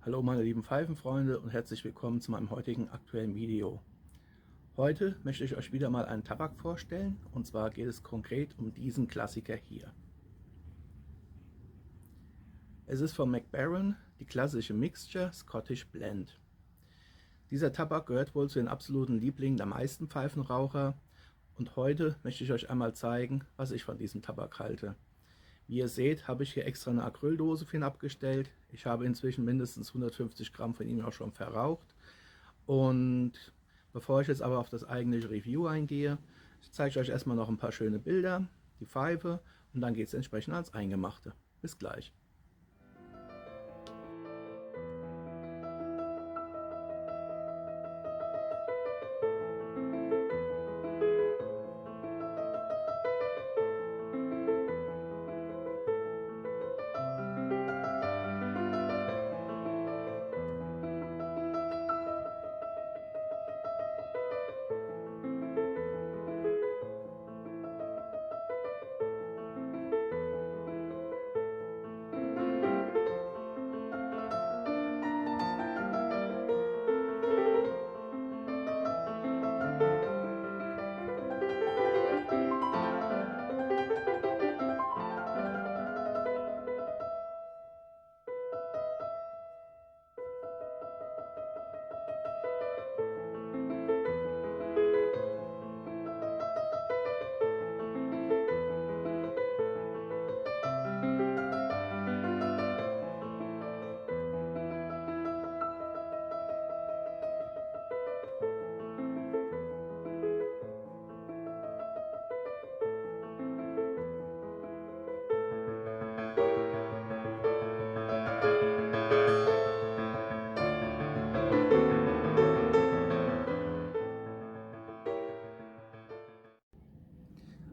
Hallo meine lieben Pfeifenfreunde und herzlich willkommen zu meinem heutigen aktuellen Video. Heute möchte ich euch wieder mal einen Tabak vorstellen, und zwar geht es konkret um diesen Klassiker hier. Es ist von Mac Baren die klassische Mixture Scottish Blend. Dieser Tabak gehört wohl zu den absoluten Lieblingen der meisten Pfeifenraucher und heute möchte ich euch einmal zeigen, was ich von diesem Tabak halte. Wie ihr seht, habe ich hier extra eine Acryldose für ihn abgestellt. Ich habe inzwischen mindestens 150 Gramm von ihm auch schon verraucht. Und bevor ich jetzt aber auf das eigentliche Review eingehe, zeige ich euch erstmal noch ein paar schöne Bilder, die Pfeife und dann geht es entsprechend ans Eingemachte. Bis gleich.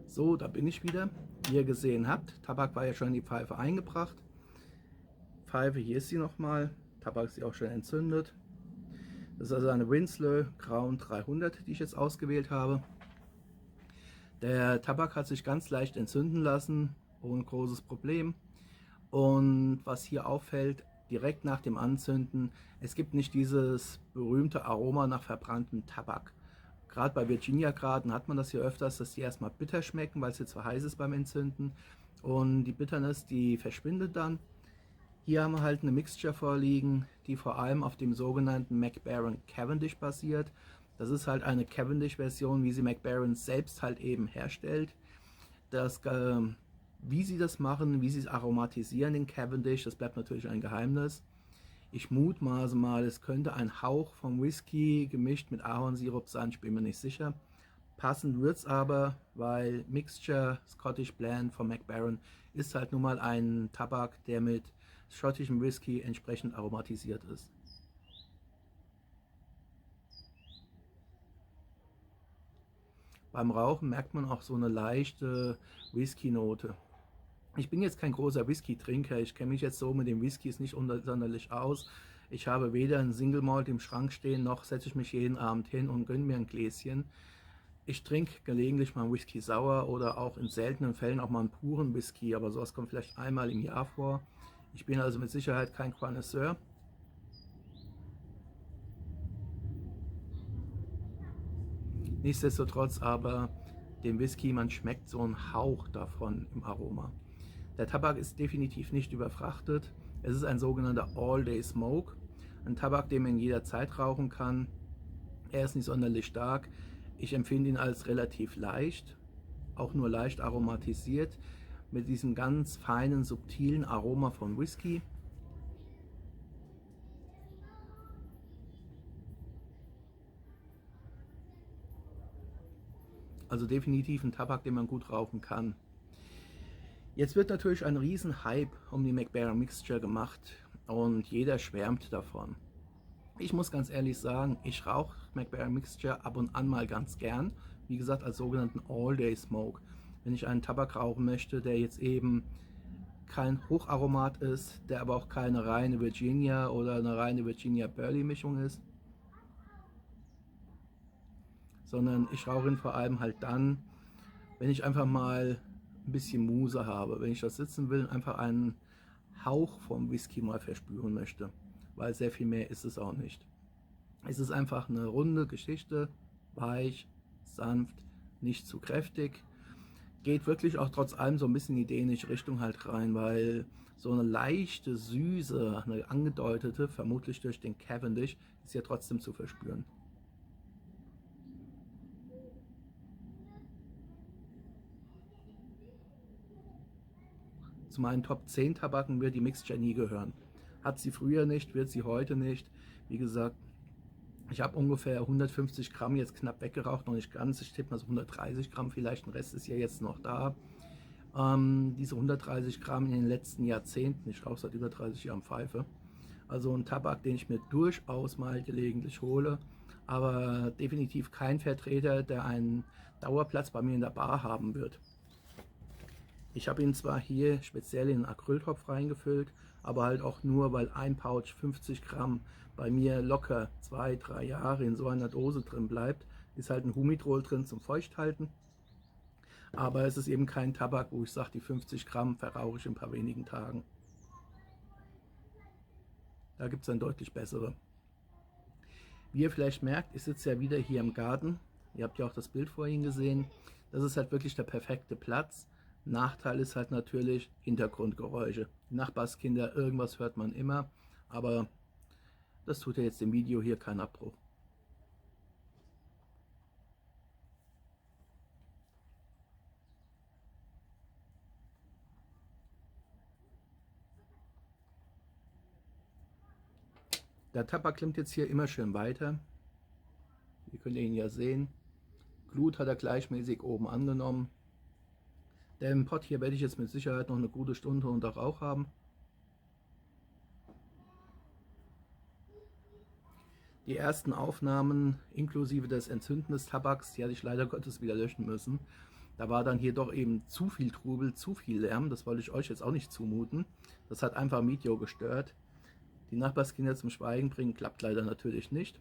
So, da bin ich wieder. Wie ihr gesehen habt, Tabak war ja schon in die Pfeife eingebracht. Pfeife, hier ist sie nochmal. Tabak ist sie auch schon entzündet. Das ist also eine Winslow Crown 300, die ich jetzt ausgewählt habe. Der Tabak hat sich ganz leicht entzünden lassen, ohne großes Problem. Und was hier auffällt, direkt nach dem Anzünden, es gibt nicht dieses berühmte Aroma nach verbranntem Tabak. Gerade bei Virginia-Graden hat man das hier öfters, dass die erstmal bitter schmecken, weil es jetzt zu heiß ist beim Entzünden. Und die Bitterness, die verschwindet dann. Hier haben wir halt eine Mixture vorliegen, die vor allem auf dem sogenannten Mac Baren Cavendish basiert. Das ist halt eine Cavendish-Version, wie sie Mac Baren selbst halt eben herstellt. Wie sie das machen, wie sie es aromatisieren, den Cavendish, das bleibt natürlich ein Geheimnis. Ich mutmaße mal, es könnte ein Hauch vom Whisky gemischt mit Ahornsirup sein, ich bin mir nicht sicher. Passend wird es aber, weil Mixture Scottish Blend von Mac Baren ist halt nun mal ein Tabak, der mit schottischem Whisky entsprechend aromatisiert ist. Beim Rauchen merkt man auch so eine leichte Whisky-Note. Ich bin jetzt kein großer Whisky-Trinker, ich kenne mich jetzt so mit den Whiskys nicht sonderlich aus. Ich habe weder einen Single Malt im Schrank stehen, noch setze ich mich jeden Abend hin und gönne mir ein Gläschen. Ich trinke gelegentlich mal Whisky sauer oder auch in seltenen Fällen auch mal einen puren Whisky, aber sowas kommt vielleicht einmal im Jahr vor. Ich bin also mit Sicherheit kein Connoisseur. Nichtsdestotrotz aber dem Whisky, man schmeckt so einen Hauch davon im Aroma. Der Tabak ist definitiv nicht überfrachtet. Es ist ein sogenannter All-Day Smoke. Ein Tabak, den man in jeder Zeit rauchen kann. Er ist nicht sonderlich stark. Ich empfinde ihn als relativ leicht, auch nur leicht aromatisiert, mit diesem ganz feinen, subtilen Aroma von Whisky. Also definitiv ein Tabak, den man gut rauchen kann. Jetzt wird natürlich ein riesen Hype um die Mac Baren Mixture gemacht und jeder schwärmt davon. Ich muss ganz ehrlich sagen, ich rauche Mac Baren Mixture ab und an mal ganz gern, wie gesagt als sogenannten All-Day Smoke. Wenn ich einen Tabak rauchen möchte, der jetzt eben kein Hocharomat ist, der aber auch keine reine Virginia oder eine reine Virginia Burley Mischung ist, sondern ich rauche ihn vor allem halt dann, wenn ich einfach mal ein bisschen Muse habe, wenn ich das sitzen will, einfach einen Hauch vom Whisky mal verspüren möchte. weil sehr viel mehr ist es auch nicht. Es ist einfach eine runde Geschichte, weich, sanft, nicht zu kräftig. Geht wirklich auch trotz allem so ein bisschen in die dänische Richtung halt rein, weil so eine leichte Süße, eine angedeutete, vermutlich durch den Cavendish, ist ja trotzdem zu verspüren. Zu meinen Top 10 Tabaken wird die Mixture nie gehören. Hat sie früher nicht, wird sie heute nicht. Wie gesagt, ich habe ungefähr 150 Gramm jetzt knapp weggeraucht, noch nicht ganz. Ich tippe mal so 130 Gramm vielleicht, der Rest ist ja jetzt noch da. Diese 130 Gramm in den letzten Jahrzehnten, ich rauche seit über 30 Jahren Pfeife. Also ein Tabak, den ich mir durchaus mal gelegentlich hole, aber definitiv kein Vertreter, der einen Dauerplatz bei mir in der Bar haben wird. Ich habe ihn zwar hier speziell in einen Acryltopf reingefüllt, aber halt auch nur, weil ein Pouch 50 Gramm bei mir locker 2-3 Jahre in so einer Dose drin bleibt. Ist halt ein Humidrol drin zum Feuchthalten. Aber es ist eben kein Tabak, wo ich sage, die 50 Gramm verrauche ich in ein paar wenigen Tagen. Da gibt es dann deutlich bessere. Wie ihr vielleicht merkt, ich sitze ja wieder hier im Garten. Ihr habt ja auch das Bild vorhin gesehen. Das ist halt wirklich der perfekte Platz. Nachteil ist halt natürlich Hintergrundgeräusche. Die Nachbarskinder, irgendwas hört man immer, aber das tut ja jetzt dem Video hier keinen Abbruch. Der Tabak klimmt jetzt hier immer schön weiter. Hier könnt ihr ihn ja sehen. Glut hat er gleichmäßig oben angenommen. Den Pot hier werde ich jetzt mit Sicherheit noch eine gute Stunde unter Rauch haben. Die ersten Aufnahmen inklusive des Entzünden des Tabaks, die hatte ich leider Gottes wieder löschen müssen. Da war dann hier doch eben zu viel Trubel, zu viel Lärm. Das wollte ich euch jetzt auch nicht zumuten. Das hat einfach ein Video gestört. Die Nachbarskinder zum Schweigen bringen, klappt leider natürlich nicht.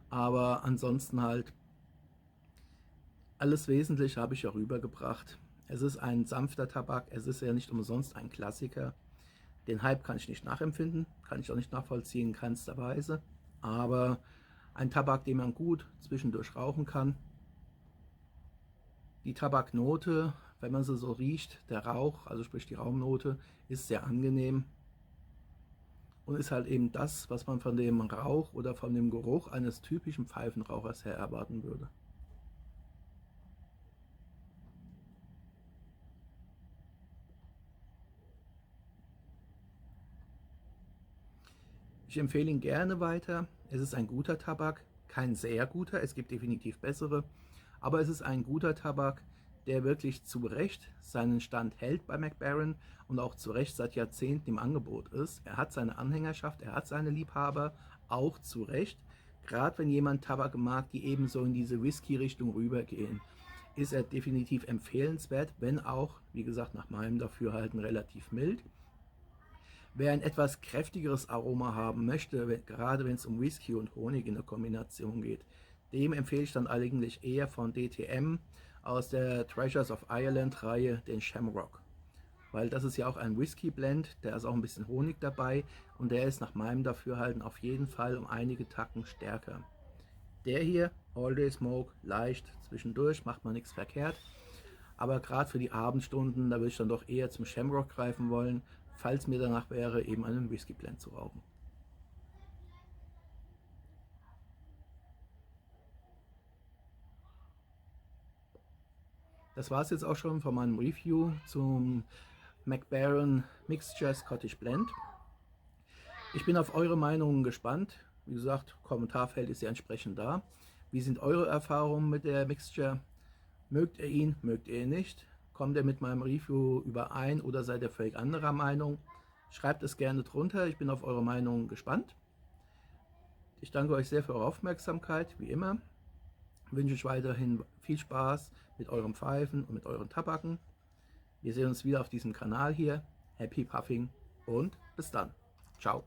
Aber ansonsten halt alles Wesentliche habe ich ja rübergebracht. Es ist ein sanfter Tabak, es ist ja nicht umsonst ein Klassiker. Den Hype kann ich nicht nachempfinden, kann ich auch nicht nachvollziehen in keinster Weise. Aber ein Tabak, den man gut zwischendurch rauchen kann. Die Tabaknote, wenn man sie so riecht, der Rauch, also sprich die Rauchnote, ist sehr angenehm. Und ist halt eben das, was man von dem Rauch oder von dem Geruch eines typischen Pfeifenrauchers her erwarten würde. Ich empfehle ihn gerne weiter. Es ist ein guter Tabak, kein sehr guter, es gibt definitiv bessere, aber es ist ein guter Tabak, der wirklich zu Recht seinen Stand hält bei Mac Baren und auch zu Recht seit Jahrzehnten im Angebot ist. Er hat seine Anhängerschaft, er hat seine Liebhaber, auch zu Recht. Gerade wenn jemand Tabak mag, die ebenso in diese Whisky-Richtung rübergehen, ist er definitiv empfehlenswert, wenn auch, wie gesagt, nach meinem Dafürhalten relativ mild. Wer ein etwas kräftigeres Aroma haben möchte, gerade wenn es um Whisky und Honig in der Kombination geht, dem empfehle ich dann eigentlich eher von DTM aus der Treasures of Ireland Reihe den Shamrock. Weil das ist ja auch ein Whisky Blend, da ist auch ein bisschen Honig dabei und der ist nach meinem Dafürhalten auf jeden Fall um einige Tacken stärker. Der hier, All Day Smoke, leicht, zwischendurch macht man nichts verkehrt. Aber gerade für die Abendstunden, da würde ich dann doch eher zum Shamrock greifen wollen, falls mir danach wäre, eben einen Whisky Blend zu rauchen. Das war es jetzt auch schon von meinem Review zum Mac Baren Mixture Scottish Blend. Ich bin auf eure Meinungen gespannt. Wie gesagt, Kommentarfeld ist ja entsprechend da. Wie sind eure Erfahrungen mit der Mixture? Mögt ihr ihn, mögt ihr ihn nicht? Kommt ihr mit meinem Review überein oder seid ihr völlig anderer Meinung? Schreibt es gerne drunter, ich bin auf eure Meinung gespannt. Ich danke euch sehr für eure Aufmerksamkeit, wie immer. Wünsche euch weiterhin viel Spaß mit euren Pfeifen und mit euren Tabaken. Wir sehen uns wieder auf diesem Kanal hier. Happy Puffing und bis dann. Ciao.